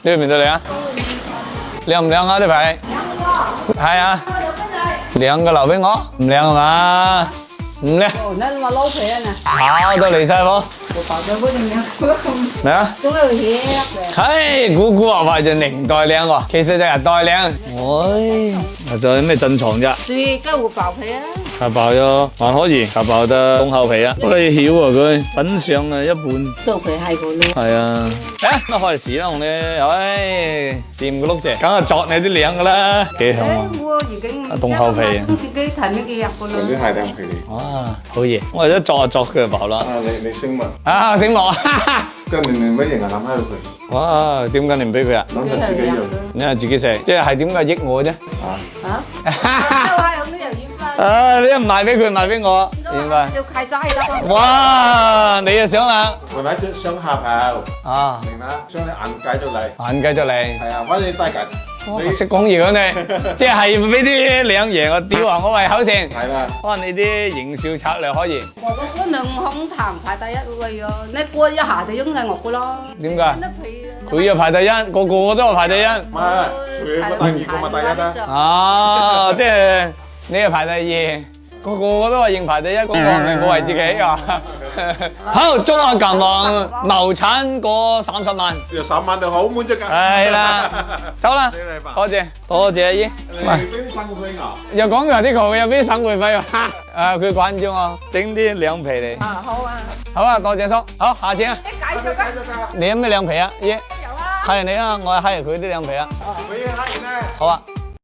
呢邊到你啊？靚唔靚啊？呢排？係啊，靚嘅留俾我，唔靚係嘛？唔靚。哦，那麼老皮啊呢？好都離晒譜。我包咗嗰啲咩啊？仲有嘢嘅。係古古惑惑就年代靚喎，其實就係代靚。哎，仲有咩珍藏啫？對，梗係會爆皮啊！它爆咗還可以，它爆得中後皮啊，不過要曉喎佢，品相啊一般。豆皮係個咯。係啊，乜開始啦，同你，掂個碌啫，梗係作你啲靚噶啦，幾香啊！我已經凍後皮啊自己睇呢幾日噶啦。啲係靚皮嚟。哇，好嘢！我哋一作就作佢就爆啦。你醒目。啊，醒目啊！跟住你乜型啊？諗喺佢，哇，點解你唔俾佢啊？諗下自己用。你係自己食，即係點解益我啫？啊？都係用呢樣煙花。啊，你一賣俾佢，賣俾我，點解？要契仔得嘛？哇，你又想啦？我買隻雙下炮，啊，明啦，將你眼計到嚟。眼繼續嚟。係啊，反正低緊。你識講嘢嘅你，即係俾啲靚嘢我屌啊！我胃口先。係啦。可能你啲營銷策略可以。我嗰兩行談排第一位啊！你過一下就擁晒我噶咯。點解？佢又排第一，個個都話排第一。唔係，佢個第二個咪第一啦。哦，即係你係排第二，個個都話認排第一，嗰個係咪我為自己啊？好，祝阿近望謀產過30萬。有3萬就好滿足㗎。係啦，走啦，多謝多謝阿姨。你俾啲生活費我。又講話啲窮又俾生活費喎，佢慣咗我整啲兩皮嚟。啊，好啊。好啊，多謝叔，好，下次啊。你繼續啊。你有咩兩皮啊？姨，有啊。係你啊，我係佢啲兩皮啊。俾啲客人咧。好啊。